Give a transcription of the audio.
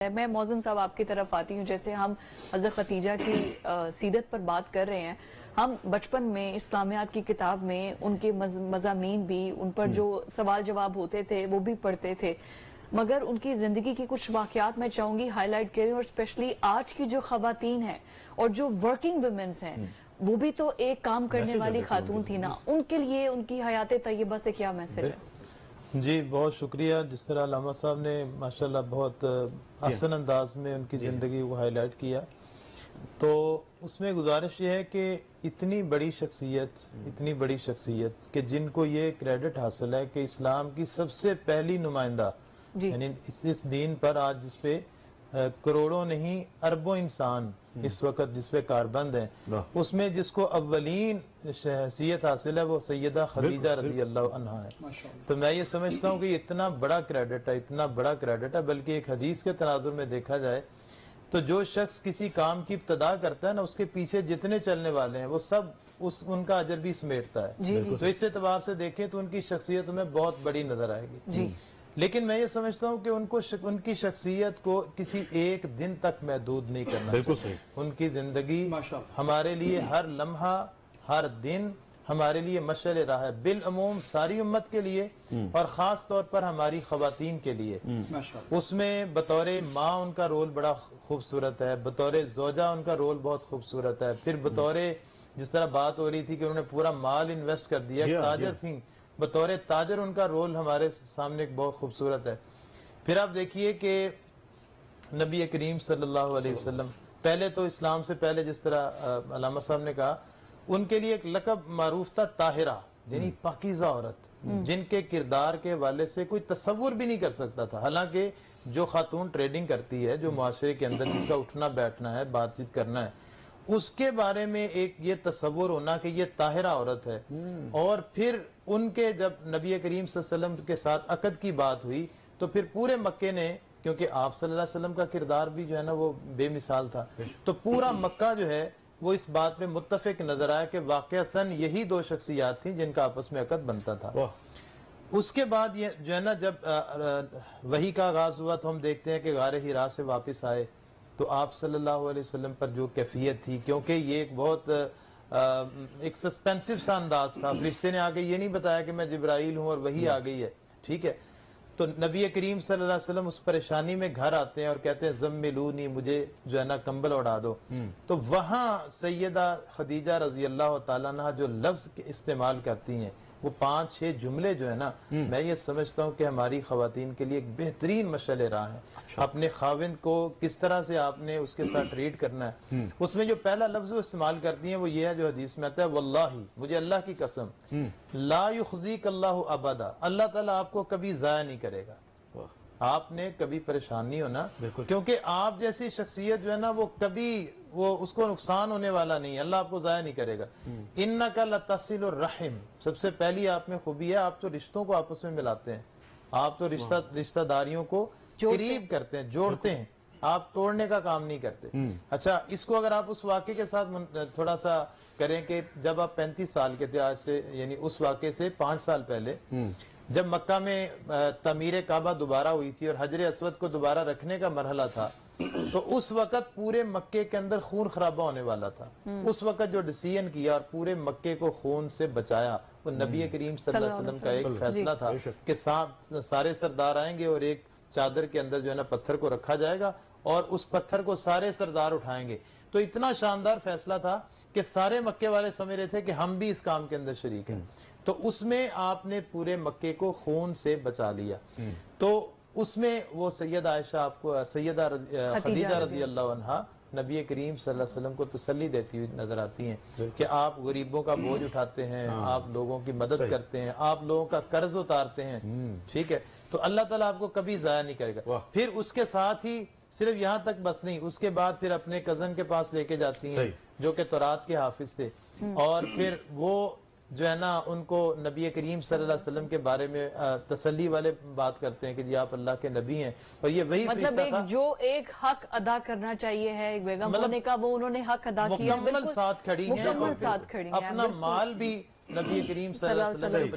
میں موزم صاحب آپ کی طرف آتی ہوں. جیسے ہم حضرت خدیجہ کی سیرت پر بات کر رہے ہیں, ہم بچپن میں اسلامیات کی کتاب میں ان کے مضامین بھی, ان پر جو سوال جواب ہوتے تھے وہ بھی پڑھتے تھے, مگر ان کی زندگی کی کچھ واقعات میں چاہوں گی ہائی لائٹ کریں, اور اسپیشلی آج کی جو خواتین ہیں اور جو ورکنگ ویمنز ہیں وہ بھی تو ایک کام کرنے والی خاتون تھی نا, ان کے لیے ان کی حیات طیبہ سے کیا میسج ہے؟ جی بہت شکریہ. جس طرح علامہ صاحب نے ماشاءاللہ بہت احسن انداز میں ان کی زندگی کو ہائی لائٹ کیا, تو اس میں گزارش یہ ہے کہ اتنی بڑی شخصیت کہ جن کو یہ کریڈٹ حاصل ہے کہ اسلام کی سب سے پہلی نمائندہ, یعنی اس دین پر آج جس پہ کروڑوں نہیں اربوں انسان اس وقت جس پہ کاربند ہیں, اس میں جس کو اولین حیثیت حاصل ہے وہ سیدہ خدیجہ رضی اللہ عنہا ہے. تو میں یہ سمجھتا ہوں کہ اتنا بڑا کریڈٹ ہے, بلکہ ایک حدیث کے تناظر میں دیکھا جائے تو جو شخص کسی کام کی ابتدا کرتا ہے نا, اس کے پیچھے جتنے چلنے والے ہیں وہ سب ان کا اجر بھی سمیٹتا ہے. تو اس اعتبار سے دیکھیں تو ان کی شخصیت میں بہت بڑی نظر آئے گی. لیکن میں یہ سمجھتا ہوں کہ ان کی شخصیت کو کسی ایک دن تک محدود نہیں کرنا چاہیے. ان کی زندگی ہمارے لیے ہر لمحہ ہر دن ہمارے لیے مشعل راہ ہے, بالعموم ساری امت کے لیے اور خاص طور پر ہماری خواتین کے لیے. اس میں بطور ماں ان کا رول بڑا خوبصورت ہے, بطور زوجہ ان کا رول بہت خوبصورت ہے, پھر بطور جس طرح بات ہو رہی تھی کہ انہوں نے پورا مال انویسٹ کر دیا, تاجر تھیں, بطور تاجر ان کا رول ہمارے سامنے بہت خوبصورت ہے. پھر آپ دیکھیے کہ نبی کریم صلی اللہ علیہ وسلم پہلے تو اسلام سے پہلے جس طرح علامہ صاحب نے کہا, ان کے لیے ایک لقب معروف تھا طاہرہ, یعنی پاکیزہ عورت, جن کے کردار کے حوالے سے کوئی تصور بھی نہیں کر سکتا تھا. حالانکہ جو خاتون ٹریڈنگ کرتی ہے, جو معاشرے کے اندر جس کا اٹھنا بیٹھنا ہے, بات چیت کرنا ہے, اس کے بارے میں ایک یہ تصور ہونا کہ یہ طاہرہ عورت ہے. اور پھر ان کے جب نبی کریم صلی اللہ علیہ وسلم کے ساتھ عقد کی بات ہوئی تو پھر پورے مکے نے, کیونکہ آپ صلی اللہ علیہ وسلم کا کردار بھی جو ہے نا وہ بے مثال تھا, تو پورا مکہ جو ہے وہ اس بات میں متفق نظر آیا کہ واقعتاً یہی دو شخصیات تھیں جن کا آپس میں عقد بنتا تھا. اس کے بعد یہ جو ہے نا جب وحی کا آغاز ہوا تو ہم دیکھتے ہیں کہ غار حرا سے واپس آئے تو آپ صلی اللہ علیہ وسلم پر جو کیفیت تھی, کیونکہ یہ ایک بہت ایک سسپینسو سا انداز تھا, فرشتے نے آگے یہ نہیں بتایا کہ میں جبرائیل ہوں اور وحی آ گئی ہے, ٹھیک ہے, تو نبی کریم صلی اللہ علیہ وسلم اس پریشانی میں گھر آتے ہیں اور کہتے ہیں زملونی, مجھے جو ہے نا کمبل اڑا دو. تو وہاں سیدہ خدیجہ رضی اللہ تعالیٰ عنہ جو لفظ استعمال کرتی ہیں, وہ 5-6 جملے جو ہے نا, میں یہ سمجھتا ہوں کہ ہماری خواتین کے لیے ایک بہترین مشعل راہ ہے. اپنے خاوند کو کس طرح سے آپ نے اس کے ساتھ ٹریٹ کرنا ہے. اس میں جو پہلا لفظ وہ استعمال کرتی ہیں وہ یہ ہے جو حدیث میں آتا ہے, واللہ, مجھے اللہ کی قسم, لا یخزیک اللہ ابدا, اللہ تعالیٰ آپ کو کبھی ضائع نہیں کرے گا, آپ نے کبھی پریشان نہیں ہونا, کیونکہ آپ جیسی شخصیت جو ہے نا وہ کبھی اس کو نقصان ہونے والا نہیں ہے, اللہ آپ کو ضائع نہیں کرے گا. انک لتصل الرحم, سب سے پہلی آپ میں خوبی ہے آپ تو رشتوں کو آپس میں ملاتے ہیں, آپ تو رشتہ داریوں کو قریب کرتے ہیں, جوڑتے ہیں, آپ توڑنے کا کام نہیں کرتے. اچھا, اس کو اگر آپ اس واقعے کے ساتھ تھوڑا سا کریں کہ جب آپ 35 سال کے تھے آج سے, یعنی اس واقعے سے 5 سال پہلے, جب مکہ میں تعمیر کعبہ دوبارہ ہوئی تھی اور حجر اسود کو دوبارہ رکھنے کا مرحلہ تھا, تو اس وقت پورے مکے کے اندر خون خرابہ ہونے والا تھا. اس وقت جو ڈیسیژن کیا اور پورے مکے کو خون سے بچایا, وہ نبی کریم صلی اللہ علیہ وسلم کا ایک فیصلہ تھا کہ سارے سردار آئیں گے اور ایک چادر کے اندر جو ہے نا پتھر کو رکھا جائے گا اور اس پتھر کو سارے سردار اٹھائیں گے. تو اتنا شاندار فیصلہ تھا کہ سارے مکے والے سمجھ رہے تھے کہ ہم بھی اس کام کے اندر شریک ہیں. تو اس میں آپ نے پورے مکے کو خون سے بچا لیا. تو اس میں وہ سیدہ عائشہ آپ کو, سیدہ خدیجہ رضی اللہ عنہا نبی کریم صلی اللہ علیہ وسلم کو تسلی دیتی ہوئی نظر آتی ہیں کہ آپ غریبوں کا بوجھ اٹھاتے ہیں, آپ لوگوں کی مدد کرتے ہیں, آپ لوگوں کا قرض اتارتے ہیں, ٹھیک ہے, تو اللہ تعالیٰ آپ کو کبھی ضائع نہیں کرے گا. پھر اس کے ساتھ ہی صرف یہاں تک بس نہیں, اس کے بعد پھر اپنے کزن کے پاس لے کے جاتی ہیں جو کہ تورات کے حافظ تھے, اور پھر وہ جو ہے نا ان کو نبی کریم صلی اللہ علیہ وسلم کے بارے میں تسلی والے بات کرتے ہیں کہ جی آپ اللہ کے نبی ہیں. اور یہ وہی مطلب جو ایک حق ادا کرنا چاہیے ہے ایک بیگم ہونے کا, وہ انہوں نے حق ادا کیا, مکمل ساتھ کھڑی ہیں, مکمل ساتھ کھڑی ہیں, اپنا مال بھی نبی کریم صلی اللہ علیہ وسلم